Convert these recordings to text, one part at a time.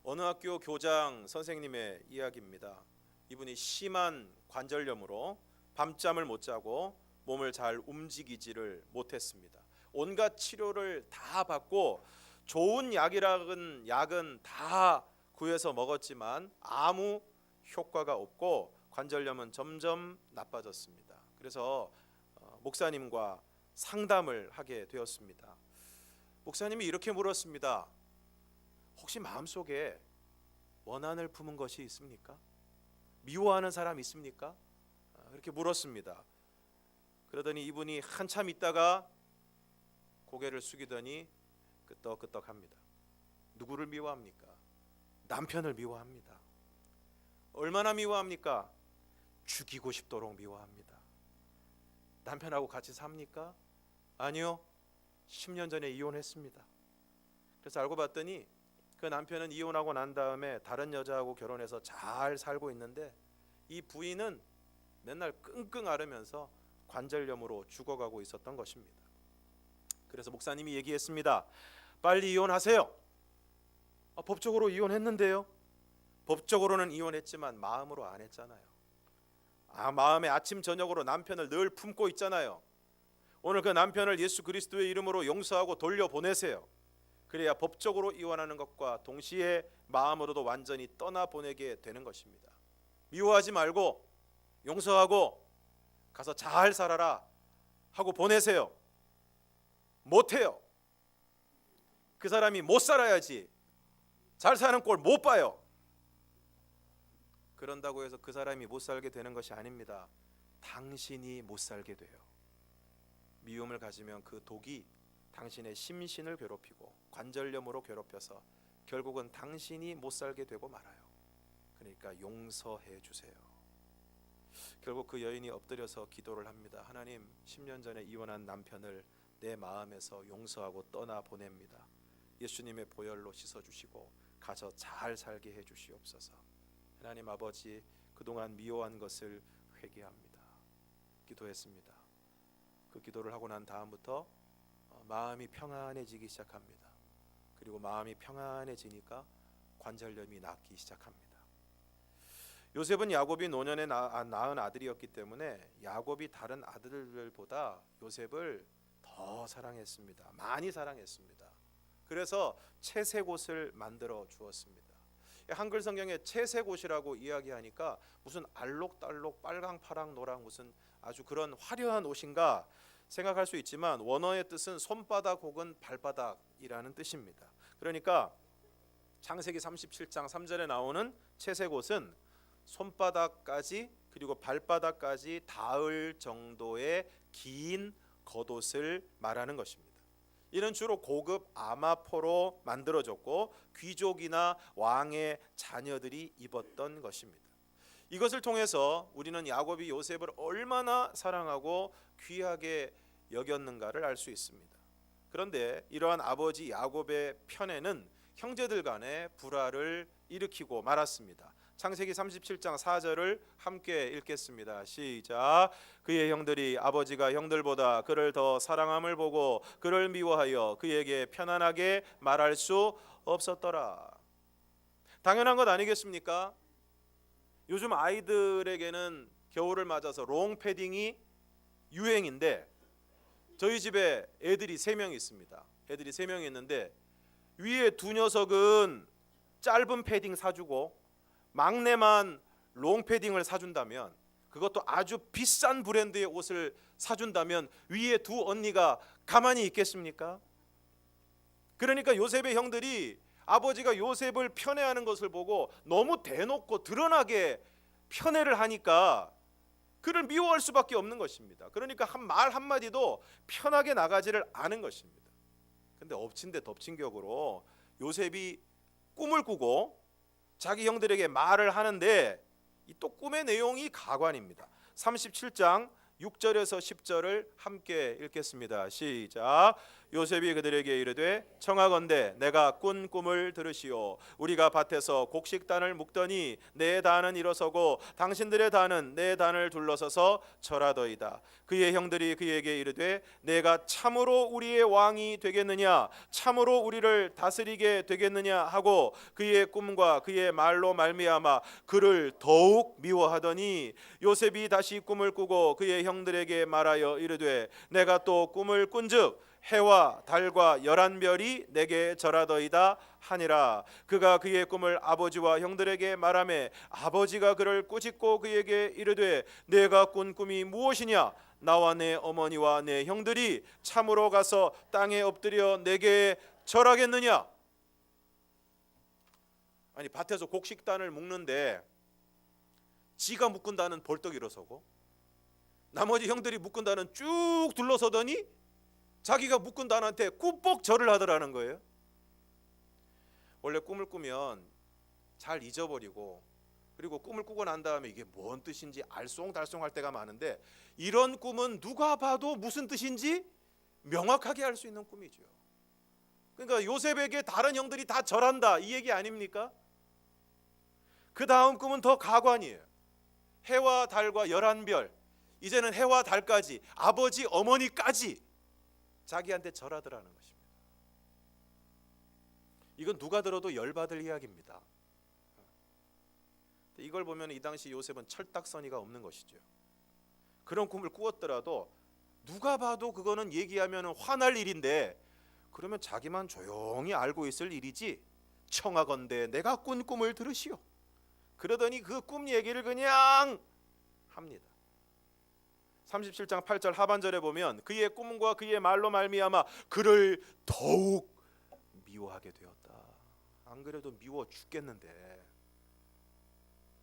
어느 학교 교장 선생님의 이야기입니다. 이분이 심한 관절염으로 밤잠을 못 자고 몸을 잘 움직이지를 못했습니다. 온갖 치료를 다 받고 좋은 약은 다 구해서 먹었지만 아무 효과가 없고 관절염은 점점 나빠졌습니다. 그래서 목사님과 상담을 하게 되었습니다. 목사님이 이렇게 물었습니다. 혹시 마음속에 원한을 품은 것이 있습니까? 미워하는 사람 있습니까? 이렇게 물었습니다. 그러더니 이분이 한참 있다가 고개를 숙이더니 끄떡끄떡합니다. 누구를 미워합니까? 남편을 미워합니다. 얼마나 미워합니까? 죽이고 싶도록 미워합니다. 남편하고 같이 삽니까? 아니요. 10년 전에 이혼했습니다. 그래서 알고 봤더니 그 남편은 이혼하고 난 다음에 다른 여자하고 결혼해서 잘 살고 있는데 이 부인은 맨날 끙끙 앓으면서 관절염으로 죽어가고 있었던 것입니다. 그래서 목사님이 얘기했습니다. 빨리 이혼하세요. 법적으로 이혼했는데요. 법적으로는 이혼했지만 마음으로 안 했잖아요. 마음에 아침 저녁으로 남편을 늘 품고 있잖아요. 오늘 그 남편을 예수 그리스도의 이름으로 용서하고 돌려보내세요. 그래야 법적으로 이혼하는 것과 동시에 마음으로도 완전히 떠나보내게 되는 것입니다. 미워하지 말고 용서하고 가서 잘 살아라 하고 보내세요. 못해요. 그 사람이 못 살아야지 잘 사는 꼴 못 봐요. 그런다고 해서 그 사람이 못 살게 되는 것이 아닙니다. 당신이 못 살게 돼요. 미움을 가지면 그 독이 당신의 심신을 괴롭히고 관절염으로 괴롭혀서 결국은 당신이 못 살게 되고 말아요. 그러니까 용서해 주세요. 결국 그 여인이 엎드려서 기도를 합니다. 하나님, 10년 전에 이혼한 남편을 내 마음에서 용서하고 떠나보냅니다. 예수님의 보혈로 씻어주시고 가서 잘 살게 해주시옵소서. 하나님 아버지, 그동안 미워한 것을 회개합니다. 기도했습니다. 그 기도를 하고 난 다음부터 마음이 평안해지기 시작합니다. 그리고 마음이 평안해지니까 관절염이 낫기 시작합니다. 요셉은 야곱이 노년에 낳은 아들이었기 때문에 야곱이 다른 아들들보다 요셉을 더 사랑했습니다. 많이 사랑했습니다. 그래서 채색옷을 만들어 주었습니다. 한글 성경에 채색옷이라고 이야기하니까 무슨 알록달록 빨강 파랑 노랑 무슨 아주 그런 화려한 옷인가 생각할 수 있지만 원어의 뜻은 손바닥 혹은 발바닥이라는 뜻입니다. 그러니까 창세기 37장 3절에 나오는 채색옷은 손바닥까지 그리고 발바닥까지 닿을 정도의 긴 겉옷을 말하는 것입니다. 이는 주로 고급 아마포로 만들어졌고 귀족이나 왕의 자녀들이 입었던 것입니다. 이것을 통해서 우리는 야곱이 요셉을 얼마나 사랑하고 귀하게 여겼는가를 알 수 있습니다. 그런데 이러한 아버지 야곱의 편애는 형제들 간의 불화를 일으키고 말았습니다. 창세기 37장 4절을 함께 읽겠습니다. 시작. 그의 형들이 아버지가 형들보다 그를 더 사랑함을 보고 그를 미워하여 그에게 편안하게 말할 수 없었더라. 당연한 것 아니겠습니까? 요즘 아이들에게는 겨울을 맞아서 롱 패딩이 유행인데 저희 집에 애들이 3명 있습니다. 애들이 3명이 있는데 위에 두 녀석은 짧은 패딩 사주고 막내만 롱 패딩을 사준다면, 그것도 아주 비싼 브랜드의 옷을 사준다면 위에 두 언니가 가만히 있겠습니까? 그러니까 요셉의 형들이 아버지가 요셉을 편애하는 것을 보고 너무 대놓고 드러나게 편애를 하니까 그를 미워할 수밖에 없는 것입니다. 그러니까 말 한마디도 편하게 나가지를 않은 것입니다. 근데 엎친 데 덮친 격으로 요셉이 꿈을 꾸고 자기 형들에게 말을 하는데 이 또 꿈의 내용이 가관입니다. 37장 6절에서 10절을 함께 읽겠습니다. 시작. 요셉이 그들에게 이르되 청하건대 내가 꾼 꿈을 들으시오. 우리가 밭에서 곡식단을 묶더니 내 단은 일어서고 당신들의 단은 내 단을 둘러서서 절하더이다. 그의 형들이 그에게 이르되 내가 참으로 우리의 왕이 되겠느냐, 참으로 우리를 다스리게 되겠느냐 하고 그의 꿈과 그의 말로 말미암아 그를 더욱 미워하더니 요셉이 다시 꿈을 꾸고 그의 형들에게 말하여 이르되 내가 또 꿈을 꾼즉 해와 달과 11별이 내게 절하더이다 하니라. 그가 그의 꿈을 아버지와 형들에게 말하매 아버지가 그를 꾸짖고 그에게 이르되 내가 꾼 꿈이 무엇이냐, 나와 내 어머니와 내 형들이 참으로 가서 땅에 엎드려 내게 절하겠느냐. 아니, 밭에서 곡식단을 묶는데 지가 묶은다는 벌떡 일어서고 나머지 형들이 묶은다는 쭉 둘러서더니 자기가 묶은 단한테 꾸벅 절을 하더라는 거예요. 원래 꿈을 꾸면 잘 잊어버리고 그리고 꿈을 꾸고 난 다음에 이게 뭔 뜻인지 알쏭달쏭할 때가 많은데 이런 꿈은 누가 봐도 무슨 뜻인지 명확하게 알 수 있는 꿈이죠. 그러니까 요셉에게 다른 형들이 다 절한다 이 얘기 아닙니까? 그 다음 꿈은 더 가관이에요. 해와 달과 11별, 이제는 해와 달까지 아버지 어머니까지 자기한테 절하더라는 것입니다. 이건 누가 들어도 열받을 이야기입니다. 이걸 보면 이 당시 요셉은 철딱서니가 없는 것이죠. 그런 꿈을 꾸었더라도 누가 봐도 그거는 얘기하면 화날 일인데 그러면 자기만 조용히 알고 있을 일이지 청하건대 내가 꾼 꿈을 들으시오. 그러더니 그 꿈 얘기를 그냥 합니다. 37장 8절 하반절에 보면 그의 꿈과 그의 말로 말미암아 그를 더욱 미워하게 되었다. 안 그래도 미워 죽겠는데,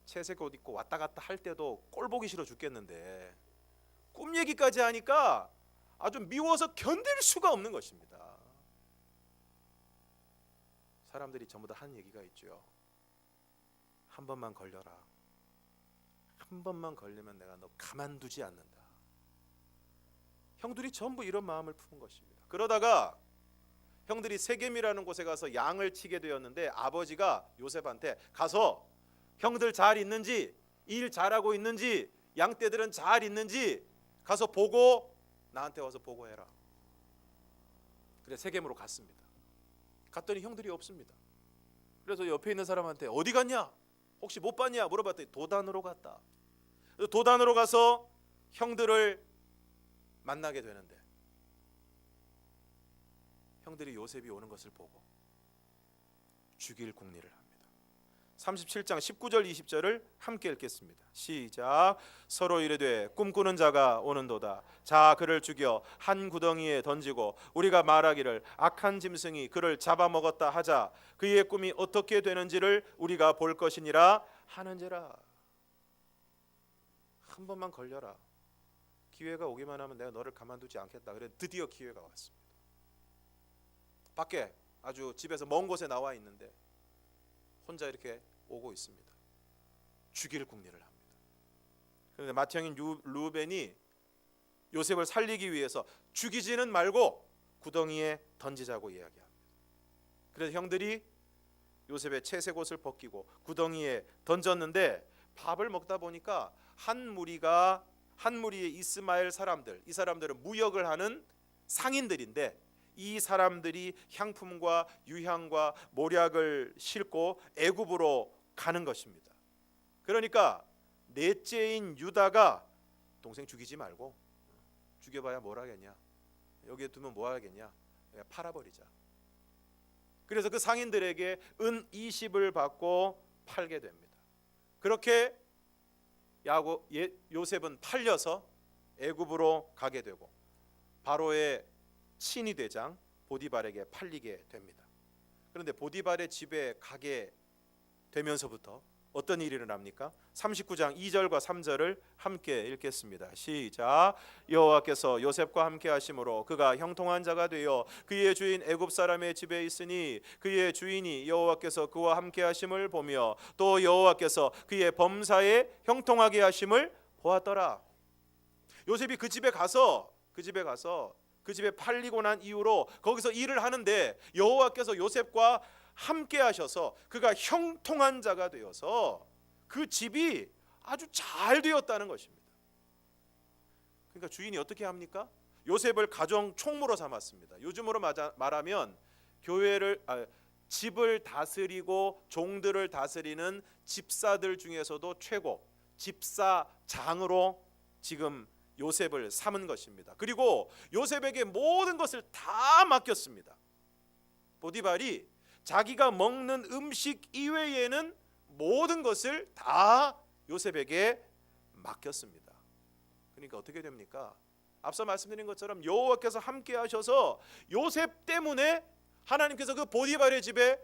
채색 옷 입고 왔다 갔다 할 때도 꼴 보기 싫어 죽겠는데 꿈 얘기까지 하니까 아주 미워서 견딜 수가 없는 것입니다. 사람들이 전부 다 한 얘기가 있죠. 한 번만 걸려라. 한 번만 걸리면 내가 너 가만두지 않는다. 형들이 전부 이런 마음을 품은 것입니다. 그러다가 형들이 세겜이라는 곳에 가서 양을 치게 되었는데 아버지가 요셉한테 가서 형들 잘 있는지, 일 잘하고 있는지, 양떼들은 잘 있는지 가서 보고 나한테 와서 보고해라. 그래 세겜으로 갔습니다. 갔더니 형들이 없습니다. 그래서 옆에 있는 사람한테 어디 갔냐? 혹시 못 봤냐? 물어봤더니 도단으로 갔다. 도단으로 가서 형들을 만나게 되는데 형들이 요셉이 오는 것을 보고 죽일 궁리를 합니다. 37장 19절 20절을 함께 읽겠습니다. 시작. 서로 이르되 꿈꾸는 자가 오는도다. 자 그를 죽여 한 구덩이에 던지고 우리가 말하기를 악한 짐승이 그를 잡아먹었다 하자. 그의 꿈이 어떻게 되는지를 우리가 볼 것이니라 하는지라. 한 번만 걸려라. 기회가 오기만 하면 내가 너를 가만두지 않겠다. 그래 드디어 기회가 왔습니다. 밖에 아주 집에서 먼 곳에 나와 있는데 혼자 이렇게 오고 있습니다. 죽일 궁리를 합니다. 그런데 맏형인 루벤이 요셉을 살리기 위해서 죽이지는 말고 구덩이에 던지자고 이야기합니다. 그래서 형들이 요셉의 채색 옷을 벗기고 구덩이에 던졌는데 밥을 먹다 보니까 한 무리의 이스마엘 사람들, 이 사람들은 무역을 하는 상인들인데 이 사람들이 향품과 유향과 모략을 싣고 애굽으로 가는 것입니다. 그러니까 넷째인 유다가 동생 죽이지 말고 죽여봐야 뭘 하겠냐, 여기에 두면 뭐 하겠냐, 팔아버리자. 그래서 그 상인들에게 은 20을 받고 팔게 됩니다. 그렇게 요셉은 팔려서 애굽으로 가게 되고 바로의 친위 대장 보디발에게 팔리게 됩니다. 그런데 보디발의 집에 가게 되면서부터 어떤 일이 일어납니까? 39장 2절과 3절을 함께 읽겠습니다. 시작. 여호와께서 요셉과 함께 하심으로 그가 형통한 자가 되어 그의 주인 애굽 사람의 집에 있으니 그의 주인이 여호와께서 그와 함께 하심을 보며 또 여호와께서 그의 범사에 형통하게 하심을 보았더라. 요셉이 그 집에 가서 그 그 집에 팔리고 난 이후로 거기서 일을 하는데 여호와께서 요셉과 함께 하셔서 그가 형통한 자가 되어서 그 집이 아주 잘 되었다는 것입니다. 그러니까 주인이 어떻게 합니까? 요셉을 가정 총무로 삼았습니다. 요즘으로 말하면 집을 다스리고 종들을 다스리는 집사들 중에서도 최고 집사장으로 지금 요셉을 삼은 것입니다. 그리고 요셉에게 모든 것을 다 맡겼습니다. 보디발이 자기가 먹는 음식 이외에는 모든 것을 다 요셉에게 맡겼습니다. 그러니까 어떻게 됩니까? 앞서 말씀드린 것처럼 여호와께서 함께 하셔서 요셉 때문에 하나님께서 그 보디발의 집에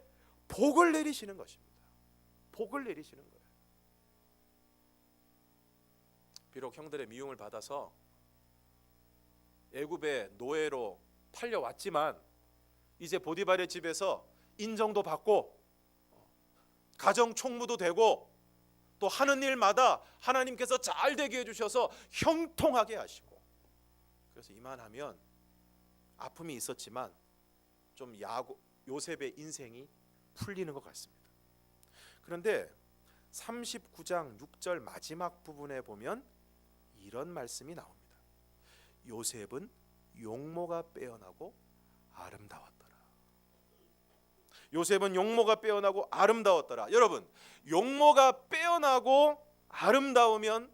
복을 내리시는 것입니다. 복을 내리시는 거예요. 비록 형들의 미움을 받아서 애굽의 노예로 팔려왔지만 이제 보디발의 집에서 인정도 받고 가정 총무도 되고 또 하는 일마다 하나님께서 잘 되게 해주셔서 형통하게 하시고, 그래서 이만하면 아픔이 있었지만 좀 요셉의 인생이 풀리는 것 같습니다. 그런데 39장 6절 마지막 부분에 보면 이런 말씀이 나옵니다. 요셉은 용모가 빼어나고 아름다웠더라. 요셉은 용모가 빼어나고 아름다웠더라. 여러분, 용모가 빼어나고 아름다우면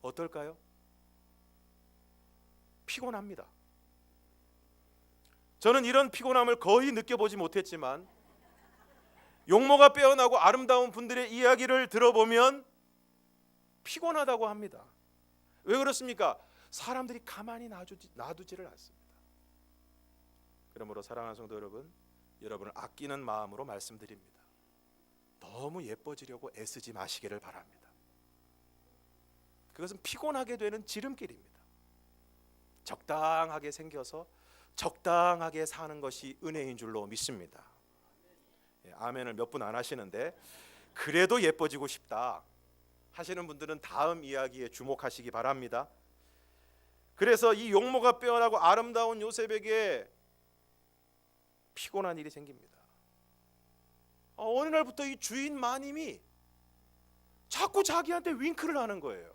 어떨까요? 피곤합니다. 저는 이런 피곤함을 거의 느껴보지 못했지만 용모가 빼어나고 아름다운 분들의 이야기를 들어보면 피곤하다고 합니다. 왜 그렇습니까? 사람들이 가만히 놔두지를 않습니다. 그러므로 사랑하는 성도 여러분, 여러분을 아끼는 마음으로 말씀드립니다. 너무 예뻐지려고 애쓰지 마시기를 바랍니다. 그것은 피곤하게 되는 지름길입니다. 적당하게 생겨서 적당하게 사는 것이 은혜인 줄로 믿습니다. 아멘을 몇 분 안 하시는데 그래도 예뻐지고 싶다 하시는 분들은 다음 이야기에 주목하시기 바랍니다. 그래서 이 용모가 빼어나고 아름다운 요셉에게 피곤한 일이 생깁니다. 어느 날부터 이 주인 마님이 자꾸 자기한테 윙크를 하는 거예요.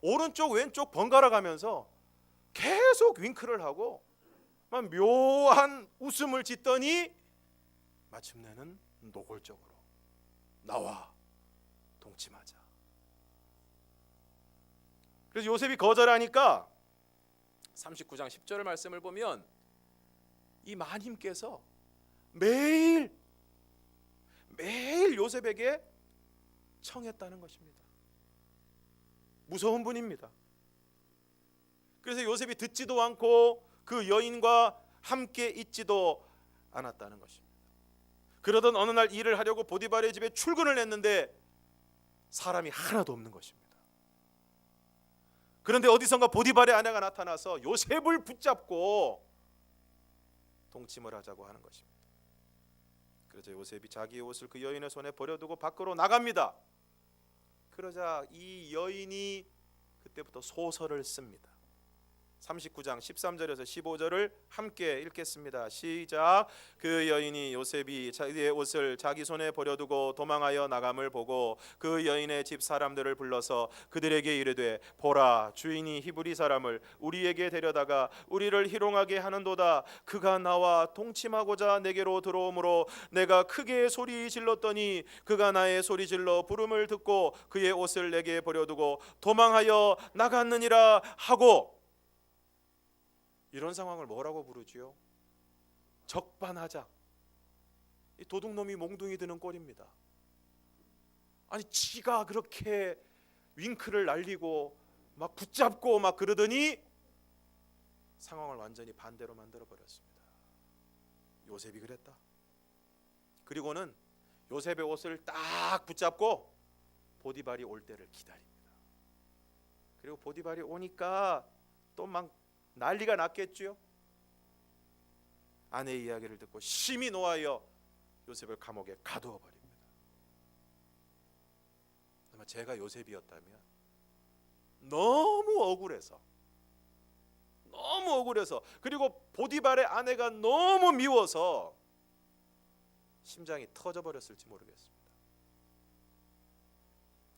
오른쪽 왼쪽 번갈아 가면서 계속 윙크를 하고 막 묘한 웃음을 짓더니 마침내는 노골적으로 나와 동침하자. 그래서 요셉이 거절하니까 39장 10절의 말씀을 보면 이 마님께서 매일 요셉에게 청했다는 것입니다. 무서운 분입니다. 그래서 요셉이 듣지도 않고 그 여인과 함께 있지도 않았다는 것입니다. 그러던 어느 날 일을 하려고 보디발의 집에 출근을 했는데 사람이 하나도 없는 것입니다. 그런데 어디선가 보디발의 아내가 나타나서 요셉을 붙잡고 동침을 하자고 하는 것입니다. 그러자 요셉이 자기의 옷을 그 여인의 손에 버려두고 밖으로 나갑니다. 그러자 이 여인이 그때부터 소설을 씁니다. 39장 13절에서 15절을 함께 읽겠습니다. 시작. 그 여인이 요셉이 자기의 옷을 자기 손에 버려두고 도망하여 나감을 보고 그 여인의 집 사람들을 불러서 그들에게 이르되 보라, 주인이 히브리 사람을 우리에게 데려다가 우리를 희롱하게 하는도다. 그가 나와 동침하고자 내게로 들어오므로 내가 크게 소리 질렀더니 그가 나의 소리 질러 부름을 듣고 그의 옷을 내게 버려두고 도망하여 나갔느니라 하고, 이런 상황을 뭐라고 부르지요? 적반하장. 이 도둑놈이 몽둥이 드는 꼴입니다. 아니 지가 그렇게 윙크를 날리고 막 붙잡고 막 그러더니 상황을 완전히 반대로 만들어 버렸습니다. 요셉이 그랬다. 그리고는 요셉의 옷을 딱 붙잡고 보디발이 올 때를 기다립니다. 그리고 보디발이 오니까 또 막 난리가 났겠죠. 아내의 이야기를 듣고 심히 노하여 요셉을 감옥에 가두어 버립니다. 아마 제가 요셉이었다면 너무 억울해서 너무 억울해서, 그리고 보디발의 아내가 너무 미워서 심장이 터져버렸을지 모르겠습니다.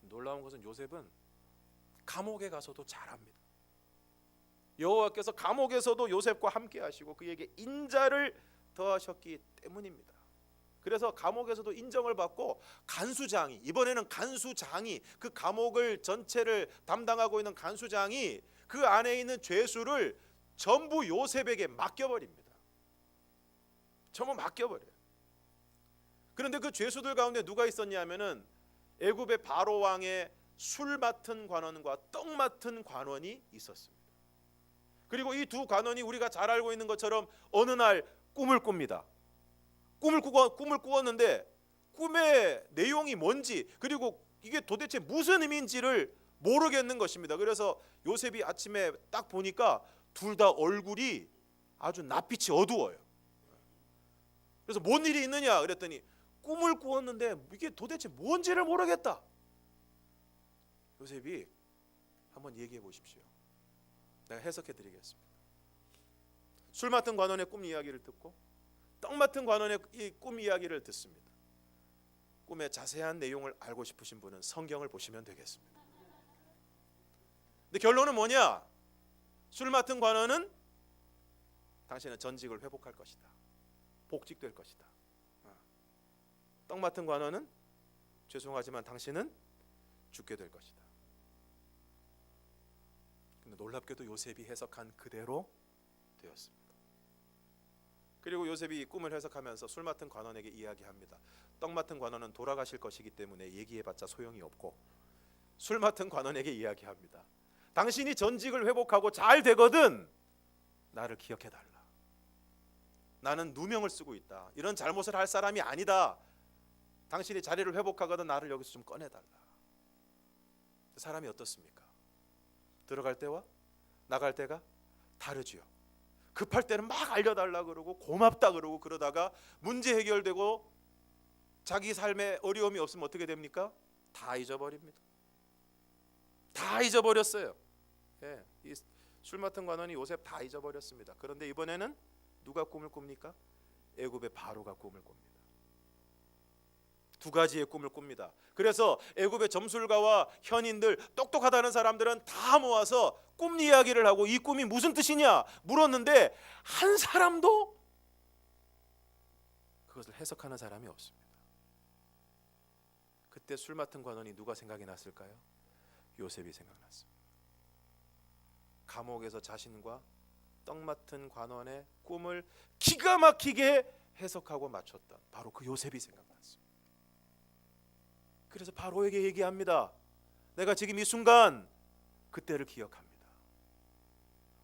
놀라운 것은 요셉은 감옥에 가서도 잘합니다. 여호와께서 감옥에서도 요셉과 함께 하시고 그에게 인자를 더하셨기 때문입니다. 그래서 감옥에서도 인정을 받고 간수장이, 이번에는 간수장이, 그 감옥을 전체를 담당하고 있는 간수장이 그 안에 있는 죄수를 전부 요셉에게 맡겨버립니다. 전부 맡겨버려요. 그런데 그 죄수들 가운데 누가 있었냐면은 애굽의 바로 왕의 술 맡은 관원과 떡 맡은 관원이 있었습니다. 그리고 이 두 관원이 우리가 잘 알고 있는 것처럼 어느 날 꿈을 꿉니다. 꿈을 꾸었는데 꿈의 내용이 뭔지, 그리고 이게 도대체 무슨 의미인지를 모르겠는 것입니다. 그래서 요셉이 아침에 딱 보니까 둘 다 얼굴이 아주 낯빛이 어두워요. 그래서 뭔 일이 있느냐 그랬더니 꿈을 꾸었는데 이게 도대체 뭔지를 모르겠다. 요셉이 한번 얘기해 보십시오. 내가 해석해 드리겠습니다. 술 맡은 관원의 꿈 이야기를 듣고 떡 맡은 관원의 이 꿈 이야기를 듣습니다. 꿈의 자세한 내용을 알고 싶으신 분은 성경을 보시면 되겠습니다. 근데 결론은 뭐냐? 술 맡은 관원은 당신은 전직을 회복할 것이다. 복직될 것이다. 떡 맡은 관원은 죄송하지만 당신은 죽게 될 것이다. 근데 놀랍게도 요셉이 해석한 그대로 되었습니다. 그리고 요셉이 이 꿈을 해석하면서 술 맡은 관원에게 이야기합니다. 떡 맡은 관원은 돌아가실 것이기 때문에 얘기해봤자 소용이 없고, 술 맡은 관원에게 이야기합니다. 당신이 전직을 회복하고 잘 되거든 나를 기억해달라. 나는 누명을 쓰고 있다. 이런 잘못을 할 사람이 아니다. 당신이 자리를 회복하거든 나를 여기서 좀 꺼내달라. 사람이 어떻습니까? 들어갈 때와 나갈 때가 다르지요. 급할 때는 막 알려달라 그러고 고맙다 그러고, 그러다가 문제 해결되고 자기 삶에 어려움이 없으면 어떻게 됩니까? 다 잊어버립니다. 다 잊어버렸어요. 예, 이 술 맡은 관원이 요셉 다 잊어버렸습니다. 그런데 이번에는 누가 꿈을 꿉니까? 애굽의 바로가 꿈을 꿉니다. 두 가지의 꿈을 꿉니다. 그래서 애굽의 점술가와 현인들, 똑똑하다는 사람들은 다 모아서 꿈 이야기를 하고 이 꿈이 무슨 뜻이냐 물었는데 한 사람도 그것을 해석하는 사람이 없습니다. 그때 술 맡은 관원이 누가 생각이 났을까요? 요셉이 생각났습니다. 감옥에서 자신과 떡 맡은 관원의 꿈을 기가 막히게 해석하고 맞췄던 바로 그 요셉이 생각났습니다. 그래서 바로에게 얘기합니다. 내가 지금 이 순간 그때를 기억합니다.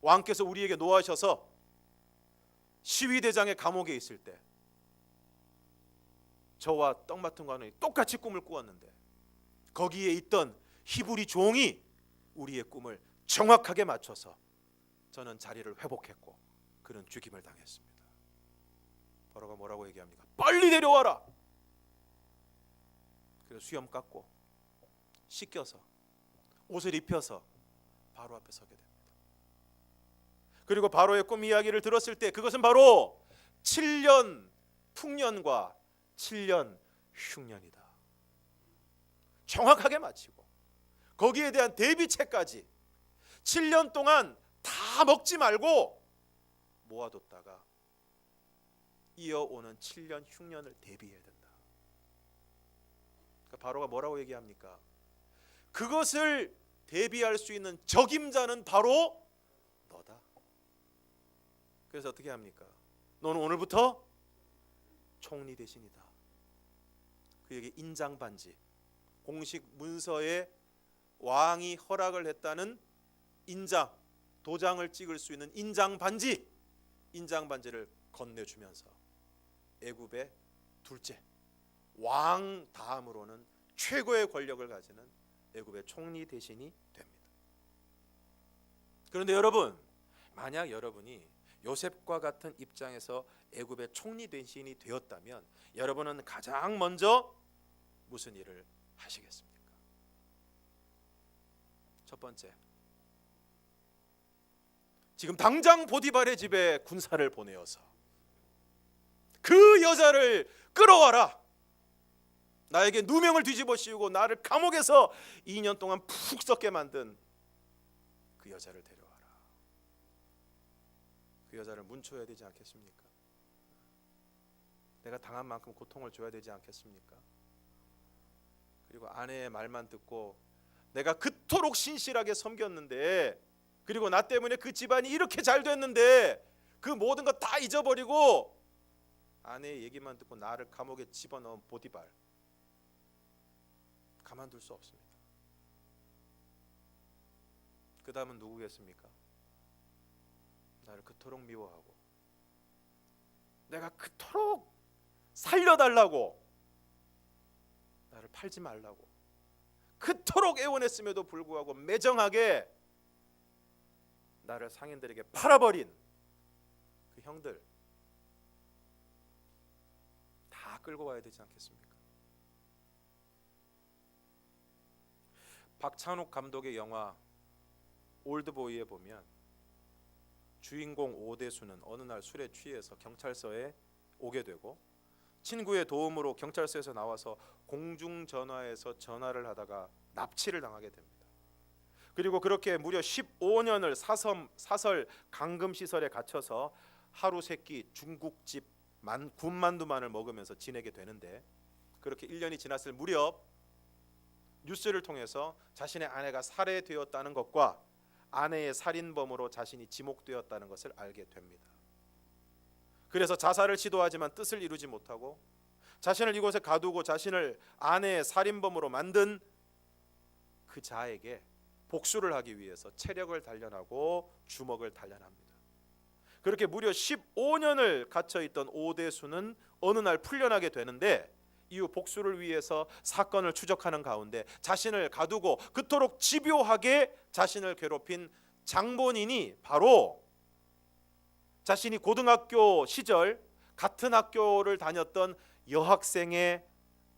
왕께서 우리에게 노하셔서 시위대장의 감옥에 있을 때 저와 떡 맡은 관원이 똑같이 꿈을 꾸었는데 거기에 있던 히브리 종이 우리의 꿈을 정확하게 맞춰서 저는 자리를 회복했고 그는 죽임을 당했습니다. 바로가 뭐라고 얘기합니까? 빨리 내려와라. 그래서 수염 깎고 씻겨서 옷을 입혀서 바로 앞에 서게 됩니다. 그리고 바로의 꿈 이야기를 들었을 때 그것은 바로 7년 풍년과 7년 흉년이다. 정확하게 마치고 거기에 대한 대비책까지 7년 동안 다 먹지 말고 모아뒀다가 이어오는 7년 흉년을 대비해야 된다. 그러니까 바로가 뭐라고 얘기합니까? 그것을 대비할 수 있는 적임자는 바로 너다. 그래서 어떻게 합니까? 너는 오늘부터 총리 대신이다. 그에게 인장 반지, 공식 문서에 왕이 허락을 했다는 인장, 도장을 찍을 수 있는 인장 반지를 건네주면서 애굽의 둘째, 왕 다음으로는 최고의 권력을 가지는 애굽의 총리 대신이 됩니다. 그런데 여러분, 만약 여러분이 요셉과 같은 입장에서 애굽의 총리 대신이 되었다면 여러분은 가장 먼저 무슨 일을 하시겠습니까? 첫 번째, 지금 당장 보디발의 집에 군사를 보내어서 그 여자를 끌어와라. 나에게 누명을 뒤집어 씌우고 나를 감옥에서 2년 동안 푹 썩게 만든 그 여자를 데려와라. 그 여자를 문초해야 되지 않겠습니까? 내가 당한 만큼 고통을 줘야 되지 않겠습니까? 그리고 아내의 말만 듣고 내가 그토록 신실하게 섬겼는데, 그리고 나 때문에 그 집안이 이렇게 잘 됐는데 그 모든 것 다 잊어버리고 아내의 얘기만 듣고 나를 감옥에 집어넣은 보디발, 가만둘 수 없습니다. 그 다음은 누구겠습니까? 나를 그토록 미워하고 내가 그토록 살려달라고, 나를 팔지 말라고 그토록 애원했음에도 불구하고 매정하게 나를 상인들에게 팔아버린 그 형들 다 끌고 와야 되지 않겠습니까? 박찬욱 감독의 영화 올드보이에 보면 주인공 오대수는 어느 날 술에 취해서 경찰서에 오게 되고, 친구의 도움으로 경찰서에서 나와서 공중전화에서 전화를 하다가 납치를 당하게 됩니다. 그리고 그렇게 무려 15년을 사설 감금시설에 갇혀서 하루 세끼 중국집 군만두만을 먹으면서 지내게 되는데, 그렇게 1년이 지났을 무렵 뉴스를 통해서 자신의 아내가 살해되었다는 것과 아내의 살인범으로 자신이 지목되었다는 것을 알게 됩니다. 그래서 자살을 시도하지만 뜻을 이루지 못하고 자신을 이곳에 가두고 자신을 아내의 살인범으로 만든 그 자에게 복수를 하기 위해서 체력을 단련하고 주먹을 단련합니다. 그렇게 무려 15년을 갇혀있던 오대수는 어느 날 풀려나게 되는데, 이후 복수를 위해서 사건을 추적하는 가운데 자신을 가두고 그토록 집요하게 자신을 괴롭힌 장본인이 바로 자신이 고등학교 시절 같은 학교를 다녔던 여학생의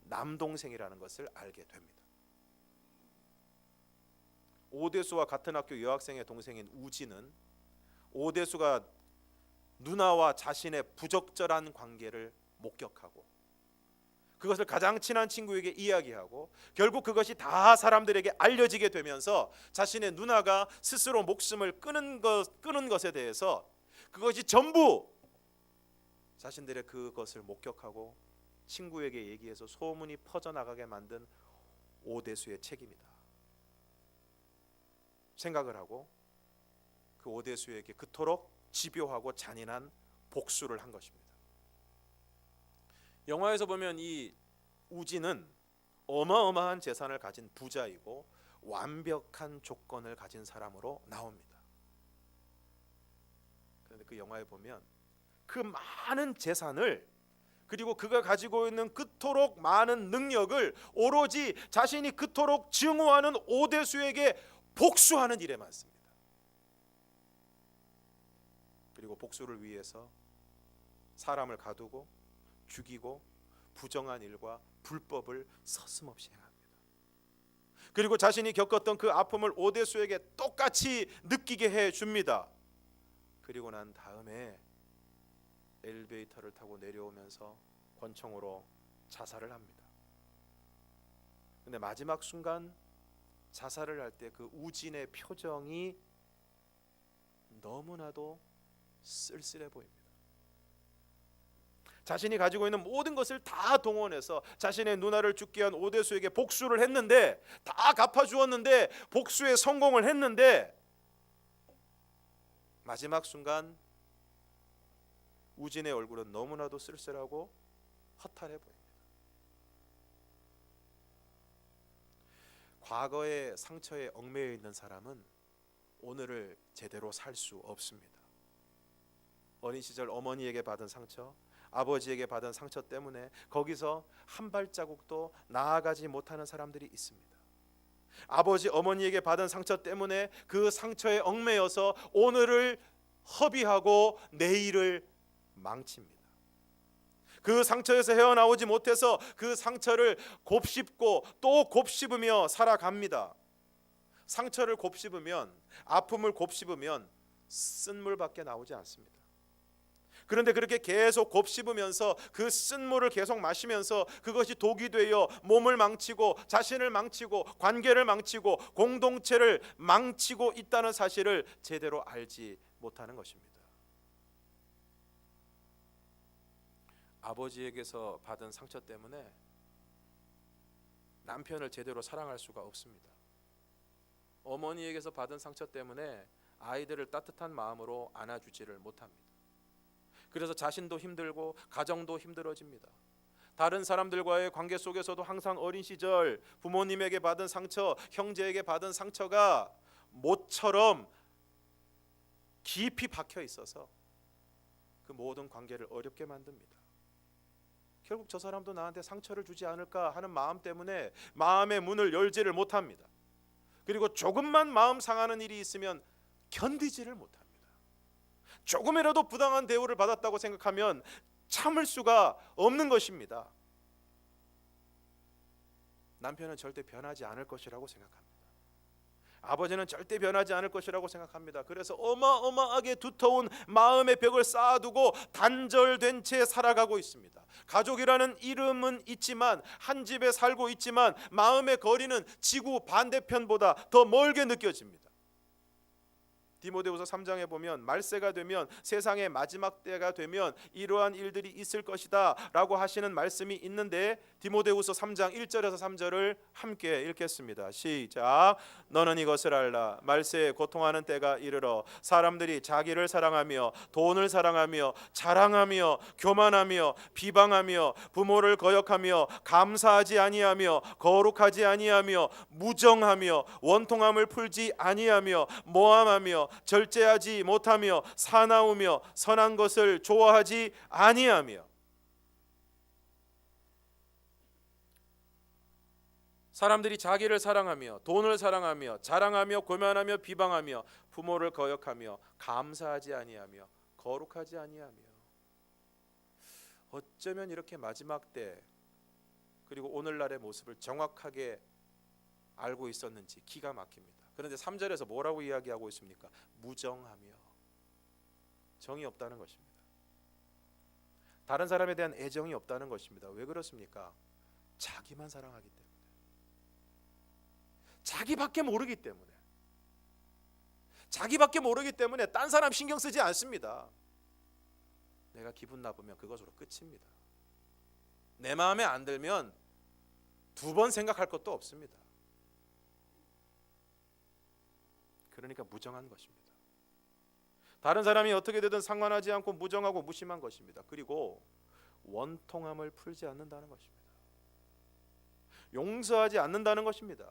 남동생이라는 것을 알게 됩니다. 오대수와 같은 학교 여학생의 동생인 우진은 오대수가 누나와 자신의 부적절한 관계를 목격하고 그것을 가장 친한 친구에게 이야기하고, 결국 그것이 다 사람들에게 알려지게 되면서 자신의 누나가 스스로 목숨을 끊은 것에 대해서 그것이 전부 자신들의 그것을 목격하고 친구에게 얘기해서 소문이 퍼져나가게 만든 오대수의 책임이다 생각을 하고, 그 오대수에게 그토록 집요하고 잔인한 복수를 한 것입니다. 영화에서 보면 이 우진은 어마어마한 재산을 가진 부자이고 완벽한 조건을 가진 사람으로 나옵니다. 그런데 그 영화에 보면 그 많은 재산을, 그리고 그가 가지고 있는 그토록 많은 능력을 오로지 자신이 그토록 증오하는 오대수에게 복수하는 일에 많습니다. 그리고 복수를 위해서 사람을 가두고 죽이고 부정한 일과 불법을 서슴없이 행합니다. 그리고 자신이 겪었던 그 아픔을 오대수에게 똑같이 느끼게 해줍니다. 그리고 난 다음에 엘리베이터를 타고 내려오면서 권총으로 자살을 합니다. 근데 마지막 순간 자살을 할 때 그 우진의 표정이 너무나도 쓸쓸해 보입니다. 자신이 가지고 있는 모든 것을 다 동원해서 자신의 누나를 죽게 한 오대수에게 복수를 했는데, 다 갚아주었는데, 복수에 성공을 했는데, 마지막 순간 우진의 얼굴은 너무나도 쓸쓸하고 허탈해 보입니다. 과거의 상처에 얽매여 있는 사람은 오늘을 제대로 살 수 없습니다. 어린 시절 어머니에게 받은 상처, 아버지에게 받은 상처 때문에 거기서 한 발자국도 나아가지 못하는 사람들이 있습니다. 아버지 어머니에게 받은 상처 때문에 그 상처에 얽매여서 오늘을 허비하고 내일을 망칩니다. 그 상처에서 헤어나오지 못해서 그 상처를 곱씹고 또 곱씹으며 살아갑니다. 상처를 곱씹으면, 아픔을 곱씹으면 쓴물밖에 나오지 않습니다. 그런데 그렇게 계속 곱씹으면서 그 쓴물을 계속 마시면서 그것이 독이 되어 몸을 망치고 자신을 망치고 관계를 망치고 공동체를 망치고 있다는 사실을 제대로 알지 못하는 것입니다. 아버지에게서 받은 상처 때문에 남편을 제대로 사랑할 수가 없습니다. 어머니에게서 받은 상처 때문에 아이들을 따뜻한 마음으로 안아주지를 못합니다. 그래서 자신도 힘들고 가정도 힘들어집니다. 다른 사람들과의 관계 속에서도 항상 어린 시절 부모님에게 받은 상처, 형제에게 받은 상처가 못처럼 깊이 박혀 있어서 그 모든 관계를 어렵게 만듭니다. 결국 저 사람도 나한테 상처를 주지 않을까 하는 마음 때문에 마음의 문을 열지를 못합니다. 그리고 조금만 마음 상하는 일이 있으면 견디지를 못합니다. 조금이라도 부당한 대우를 받았다고 생각하면 참을 수가 없는 것입니다. 남편은 절대 변하지 않을 것이라고 생각합니다. 아버지는 절대 변하지 않을 것이라고 생각합니다. 그래서 어마어마하게 두터운 마음의 벽을 쌓아두고 단절된 채 살아가고 있습니다. 가족이라는 이름은 있지만 한 집에 살고 있지만 마음의 거리는 지구 반대편보다 더 멀게 느껴집니다. 디모데후서 3장에 보면 말세가 되면 세상의 마지막 때가 되면 이러한 일들이 있을 것이다 라고 하시는 말씀이 있는데 디모데후서 3장 1절에서 3절을 함께 읽겠습니다. 시작. 너는 이것을 알라. 말세에 고통하는 때가 이르러 사람들이 자기를 사랑하며 돈을 사랑하며 자랑하며 교만하며 비방하며 부모를 거역하며 감사하지 아니하며 거룩하지 아니하며 무정하며 원통함을 풀지 아니하며 모함하며 절제하지 못하며 사나우며 선한 것을 좋아하지 아니하며 사람들이 자기를 사랑하며 돈을 사랑하며 자랑하며 교만하며 비방하며 부모를 거역하며 감사하지 아니하며 거룩하지 아니하며 어쩌면 이렇게 마지막 때 그리고 오늘날의 모습을 정확하게 알고 있었는지 기가 막힙니다. 그런데 3절에서 뭐라고 이야기하고 있습니까? 무정하며 정이 없다는 것입니다. 다른 사람에 대한 애정이 없다는 것입니다. 왜 그렇습니까? 자기만 사랑하기 때문에, 자기밖에 모르기 때문에, 자기밖에 모르기 때문에 딴 사람 신경 쓰지 않습니다. 내가 기분 나쁘면 그것으로 끝입니다. 내 마음에 안 들면 두 번 생각할 것도 없습니다. 그러니까 무정한 것입니다. 다른 사람이 어떻게 되든 상관하지 않고 무정하고 무심한 것입니다. 그리고 원통함을 풀지 않는다는 것입니다. 용서하지 않는다는 것입니다.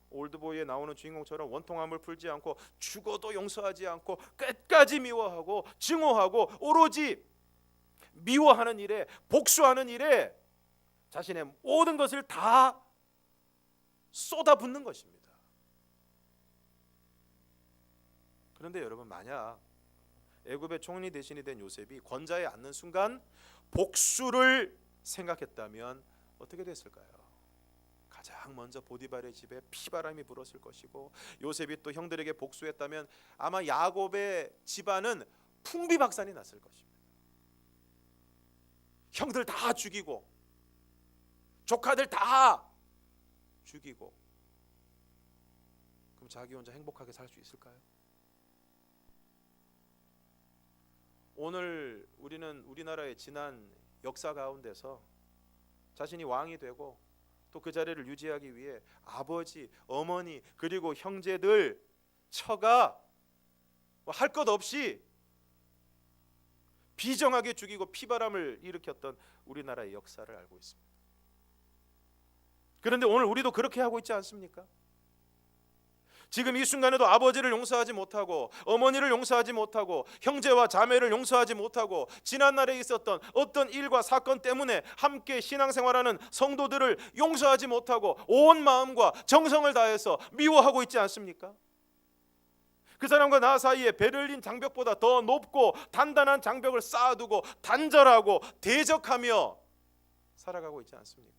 올드보이에 나오는 주인공처럼 원통함을 풀지 않고 죽어도 용서하지 않고 끝까지 미워하고 증오하고 오로지 미워하는 일에 복수하는 일에 자신의 모든 것을 다 쏟아붓는 것입니다. 그런데 여러분, 만약 애굽의 총리 대신이 된 요셉이 권좌에 앉는 순간 복수를 생각했다면 어떻게 됐을까요? 가장 먼저 보디발의 집에 피바람이 불었을 것이고 요셉이 또 형들에게 복수했다면 아마 야곱의 집안은 풍비박산이 났을 것입니다. 형들 다 죽이고 조카들 다 죽이고 그럼 자기 혼자 행복하게 살 수 있을까요? 오늘 우리는 우리나라의 지난 역사 가운데서 자신이 왕이 되고 또 그 자리를 유지하기 위해 아버지, 어머니 그리고 형제들 처가 할 것 없이 비정하게 죽이고 피바람을 일으켰던 우리나라의 역사를 알고 있습니다. 그런데 오늘 우리도 그렇게 하고 있지 않습니까? 지금 이 순간에도 아버지를 용서하지 못하고 어머니를 용서하지 못하고 형제와 자매를 용서하지 못하고 지난날에 있었던 어떤 일과 사건 때문에 함께 신앙생활하는 성도들을 용서하지 못하고 온 마음과 정성을 다해서 미워하고 있지 않습니까? 그 사람과 나 사이에 베를린 장벽보다 더 높고 단단한 장벽을 쌓아두고 단절하고 대적하며 살아가고 있지 않습니까?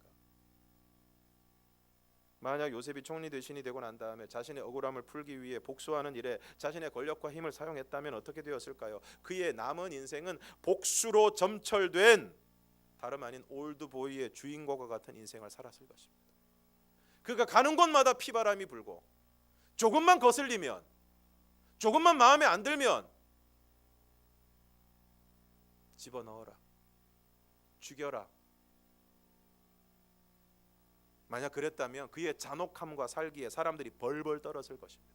만약 요셉이 총리 대신이 되고 난 다음에 자신의 억울함을 풀기 위해 복수하는 일에 자신의 권력과 힘을 사용했다면 어떻게 되었을까요? 그의 남은 인생은 복수로 점철된 다름 아닌 올드보이의 주인공과 같은 인생을 살았을 것입니다. 그가 가는 곳마다 피바람이 불고 조금만 거슬리면, 조금만 마음에 안 들면 집어넣어라, 죽여라. 만약 그랬다면 그의 잔혹함과 살기에 사람들이 벌벌 떨었을 것입니다.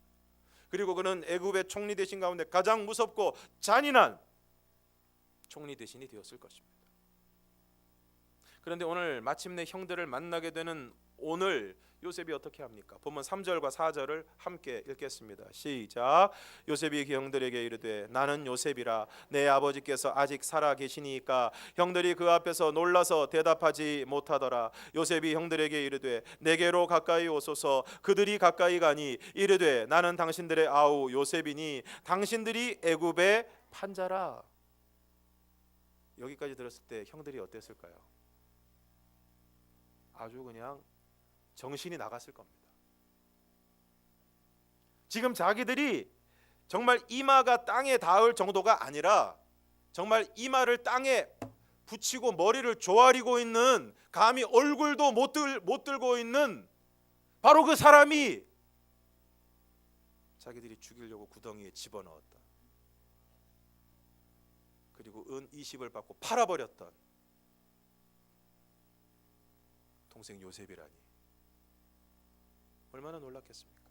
그리고 그는 애굽의 총리 대신 가운데 가장 무섭고 잔인한 총리 대신이 되었을 것입니다. 그런데 오늘 마침내 형들을 만나게 되는 오늘 요셉이 어떻게 합니까? 본문 3절과 4절을 함께 읽겠습니다. 시작. 요셉이 그 형들에게 이르되 나는 요셉이라 내 아버지께서 아직 살아 계시니까. 형들이 그 앞에서 놀라서 대답하지 못하더라. 요셉이 형들에게 이르되 내게로 가까이 오소서. 그들이 가까이 가니 이르되 나는 당신들의 아우 요셉이니 당신들이 애굽의 판자라. 여기까지 들었을 때 형들이 어땠을까요? 아주 그냥 정신이 나갔을 겁니다. 지금 자기들이 정말 이마가 땅에 닿을 정도가 아니라 정말 이마를 땅에 붙이고 머리를 조아리고 있는, 감히 얼굴도 못 들고 있는 바로 그 사람이 자기들이 죽이려고 구덩이에 집어넣었다. 그리고 은 20을 받고 팔아버렸던 동생 요셉이라니 얼마나 놀랐겠습니까?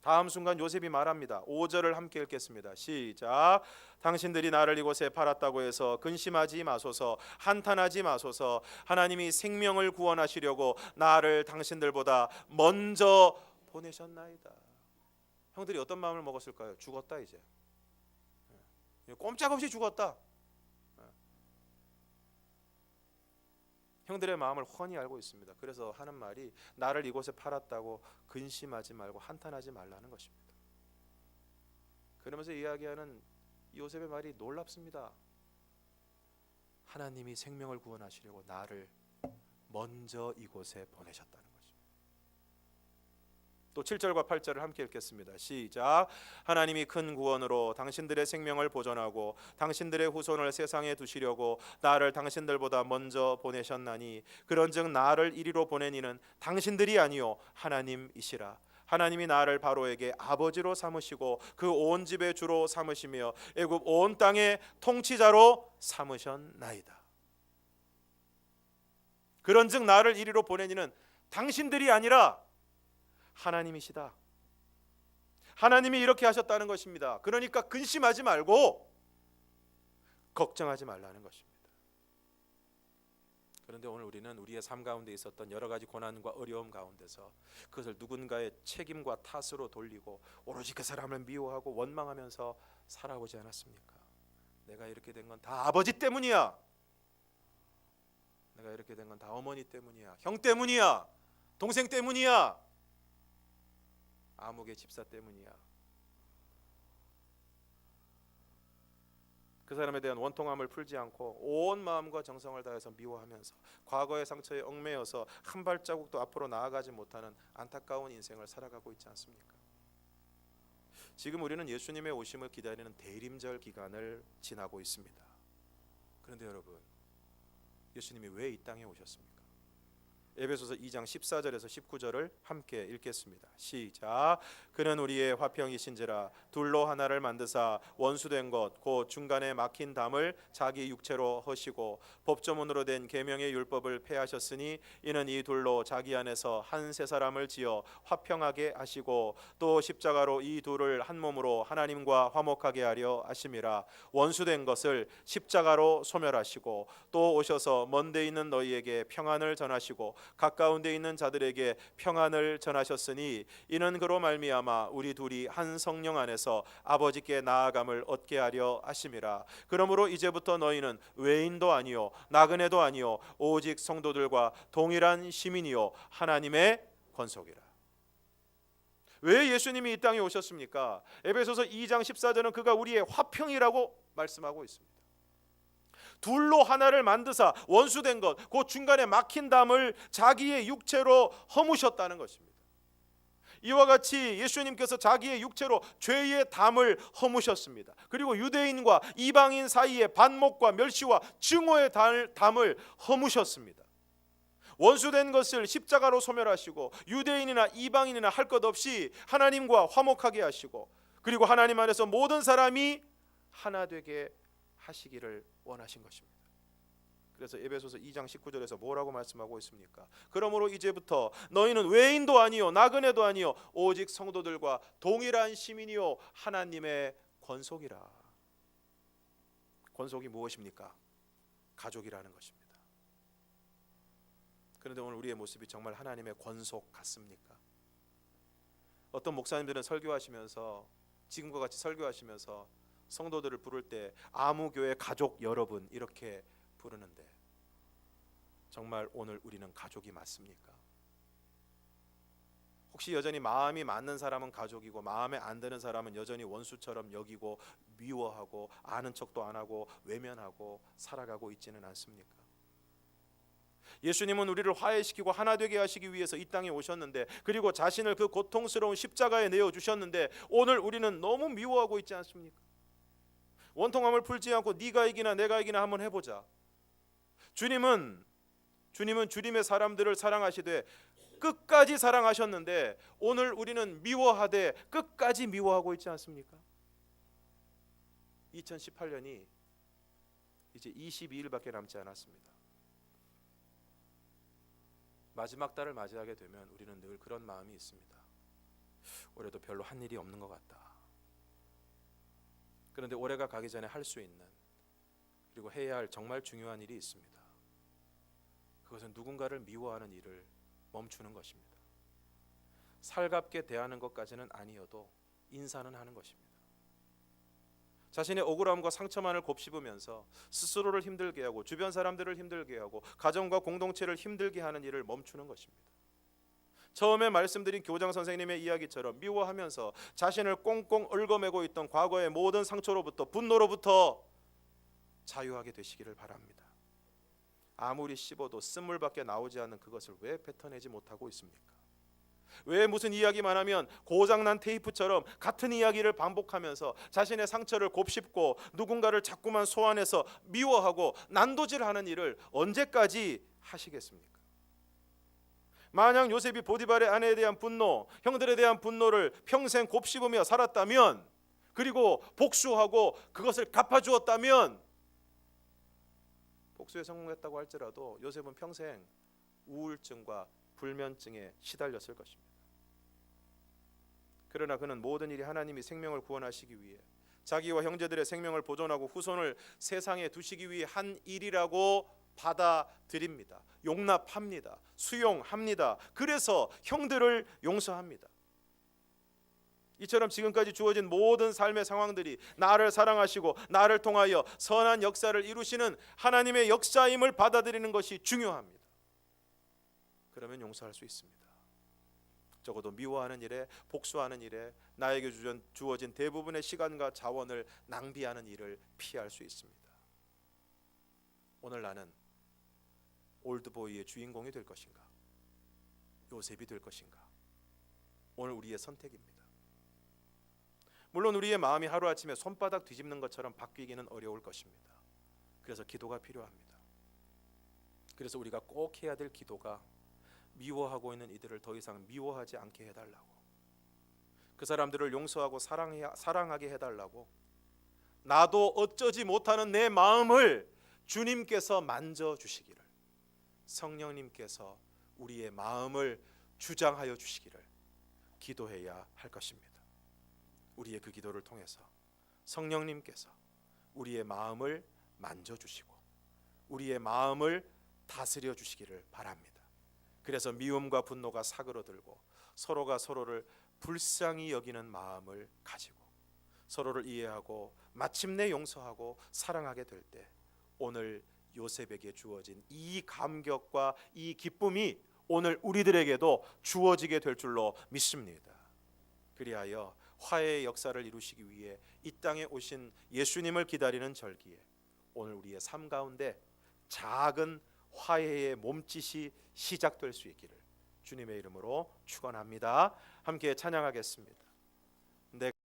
다음 순간 요셉이 말합니다. 5절을 함께 읽겠습니다. 시작. 당신들이 나를 이곳에 팔았다고 해서 근심하지 마소서, 한탄하지 마소서. 하나님이 생명을 구원하시려고 나를 당신들보다 먼저 보내셨나이다. 형들이 어떤 마음을 먹었을까요? 죽었다 이제. 꼼짝없이 죽었다. 형들의 마음을 훤히 알고 있습니다. 그래서 하는 말이 나를 이곳에 팔았다고 근심하지 말고 한탄하지 말라는 것입니다. 그러면서 이야기하는 요셉의 말이 놀랍습니다. 하나님이 생명을 구원하시려고 나를 먼저 이곳에 보내셨다는 것입니다. 또 7절과 8절을 함께 읽겠습니다. 시작. 하나님이 큰 구원으로 당신들의 생명을 보존하고 당신들의 후손을 세상에 두시려고 나를 당신들보다 먼저 보내셨나니 그런즉 나를 이리로 보낸 이는 당신들이 아니요 하나님이시라. 하나님이 나를 바로에게 아버지로 삼으시고 그 온 집의 주로 삼으시며 애굽 온 땅의 통치자로 삼으셨나이다. 그런즉 나를 이리로 보낸 이는 당신들이 아니라 하나님이시다. 하나님이 이렇게 하셨다는 것입니다. 그러니까 근심하지 말고 걱정하지 말라는 것입니다. 그런데 오늘 우리는 우리의 삶 가운데 있었던 여러 가지 고난과 어려움 가운데서 그것을 누군가의 책임과 탓으로 돌리고 오로지 그 사람을 미워하고 원망하면서 살아오지 않았습니까? 내가 이렇게 된 건 다 아버지 때문이야. 내가 이렇게 된 건 다 어머니 때문이야. 형 때문이야. 동생 때문이야. 아무개 집사 때문이야. 그 사람에 대한 원통함을 풀지 않고 온 마음과 정성을 다해서 미워하면서 과거의 상처에 얽매여서 한 발자국도 앞으로 나아가지 못하는 안타까운 인생을 살아가고 있지 않습니까? 지금 우리는 예수님의 오심을 기다리는 대림절 기간을 지나고 있습니다. 그런데 여러분, 예수님이 왜 이 땅에 오셨습니까? 에베소서 2장 14절에서 19절을 함께 읽겠습니다. 시작. 그는 우리의 화평이신지라 둘로 하나를 만드사 원수된 것 곧 중간에 막힌 담을 자기 육체로 허시고 법조문으로 된 계명의 율법을 폐하셨으니 이는 이 둘로 자기 안에서 한 세 사람을 지어 화평하게 하시고 또 십자가로 이 둘을 한 몸으로 하나님과 화목하게 하려 하심이라. 원수된 것을 십자가로 소멸하시고 또 오셔서 먼데 있는 너희에게 평안을 전하시고 가까운 데 있는 자들에게 평안을 전하셨으니 이는 그로 말미암아 우리 둘이 한 성령 안에서 아버지께 나아감을 얻게 하려 하심이라. 그러므로 이제부터 너희는 외인도 아니요 나그네도 아니요 오직 성도들과 동일한 시민이요 하나님의 권속이라. 왜 예수님이 이 땅에 오셨습니까? 에베소서 2장 14절은 그가 우리의 화평이라고 말씀하고 있습니다. 둘로 하나를 만드사 원수된 것, 그 중간에 막힌 담을 자기의 육체로 허무셨다는 것입니다. 이와 같이 예수님께서 자기의 육체로 죄의 담을 허무셨습니다. 그리고 유대인과 이방인 사이에 반목과 멸시와 증오의 담을 허무셨습니다. 원수된 것을 십자가로 소멸하시고 유대인이나 이방인이나 할 것 없이 하나님과 화목하게 하시고, 그리고 하나님 안에서 모든 사람이 하나 되게 하시기를 원하신 것입니다. 그래서 에베소서 2장 19절에서 뭐라고 말씀하고 있습니까? 그러므로 이제부터 너희는 외인도 아니요 나그네도 아니요 오직 성도들과 동일한 시민이요 하나님의 권속이라. 권속이 무엇입니까? 가족이라는 것입니다. 그런데 오늘 우리의 모습이 정말 하나님의 권속 같습니까? 어떤 목사님들은 설교하시면서, 지금과 같이 설교하시면서 성도들을 부를 때 아무교회 가족 여러분 이렇게 부르는데, 정말 오늘 우리는 가족이 맞습니까? 혹시 여전히 마음이 맞는 사람은 가족이고 마음에 안 드는 사람은 여전히 원수처럼 여기고 미워하고 아는 척도 안 하고 외면하고 살아가고 있지는 않습니까? 예수님은 우리를 화해시키고 하나 되게 하시기 위해서 이 땅에 오셨는데, 그리고 자신을 그 고통스러운 십자가에 내어주셨는데, 오늘 우리는 너무 미워하고 있지 않습니까? 원통함을 풀지 않고 네가 이기나 내가 이기나 한번 해보자. 주님은 주님의 사람들을 사랑하시되 끝까지 사랑하셨는데, 오늘 우리는 미워하되 끝까지 미워하고 있지 않습니까? 2018년이 이제 22일밖에 남지 않았습니다. 마지막 달을 맞이하게 되면 우리는 늘 그런 마음이 있습니다. 올해도 별로 한 일이 없는 것 같다. 그런데 올해가 가기 전에 할 수 있는, 그리고 해야 할 정말 중요한 일이 있습니다. 그것은 누군가를 미워하는 일을 멈추는 것입니다. 살갑게 대하는 것까지는 아니어도 인사는 하는 것입니다. 자신의 억울함과 상처만을 곱씹으면서 스스로를 힘들게 하고 주변 사람들을 힘들게 하고 가정과 공동체를 힘들게 하는 일을 멈추는 것입니다. 처음에 말씀드린 교장 선생님의 이야기처럼 미워하면서 자신을 꽁꽁 얽어매고 있던 과거의 모든 상처로부터, 분노로부터 자유하게 되시기를 바랍니다. 아무리 씹어도 쓴물밖에 나오지 않는 그것을 왜 뱉어내지 못하고 있습니까? 왜 무슨 이야기만 하면 고장난 테이프처럼 같은 이야기를 반복하면서 자신의 상처를 곱씹고 누군가를 자꾸만 소환해서 미워하고 난도질하는 일을 언제까지 하시겠습니까? 만약 요셉이 보디발의 아내에 대한 분노, 형들에 대한 분노를 평생 곱씹으며 살았다면, 그리고 복수하고 그것을 갚아주었다면, 복수에 성공했다고 할지라도 요셉은 평생 우울증과 불면증에 시달렸을 것입니다. 그러나 그는 모든 일이 하나님이 생명을 구원하시기 위해, 자기와 형제들의 생명을 보존하고 후손을 세상에 두시기 위해 한 일이라고 받아들입니다. 용납합니다. 수용합니다. 그래서 형들을 용서합니다. 이처럼 지금까지 주어진 모든 삶의 상황들이 나를 사랑하시고 나를 통하여 선한 역사를 이루시는 하나님의 역사임을 받아들이는 것이 중요합니다. 그러면 용서할 수 있습니다. 적어도 미워하는 일에, 복수하는 일에 나에게 주어진 대부분의 시간과 자원을 낭비하는 일을 피할 수 있습니다. 오늘 나는 올드보이의 주인공이 될 것인가, 요셉이 될 것인가? 오늘 우리의 선택입니다. 물론 우리의 마음이 하루아침에 손바닥 뒤집는 것처럼 바뀌기는 어려울 것입니다. 그래서 기도가 필요합니다. 그래서 우리가 꼭 해야 될 기도가, 미워하고 있는 이들을 더 이상 미워하지 않게 해달라고, 그 사람들을 용서하고 사랑하게 해달라고, 나도 어쩌지 못하는 내 마음을 주님께서 만져주시기를, 성령님께서 우리의 마음을 주장하여 주시기를 기도해야 할 것입니다. 우리의 그 기도를 통해서 성령님께서 우리의 마음을 만져주시고 우리의 마음을 다스려 주시기를 바랍니다. 그래서 미움과 분노가 사그러들고 서로가 서로를 불쌍히 여기는 마음을 가지고 서로를 이해하고 마침내 용서하고 사랑하게 될 때, 오늘 요셉에게 주어진 이 감격과 이 기쁨이 오늘 우리들에게도 주어지게 될 줄로 믿습니다. 그리하여 화해의 역사를 이루시기 위해 이 땅에 오신 예수님을 기다리는 절기에 오늘 우리의 삶 가운데 작은 화해의 몸짓이 시작될 수 있기를 주님의 이름으로 축원합니다. 함께 찬양하겠습니다.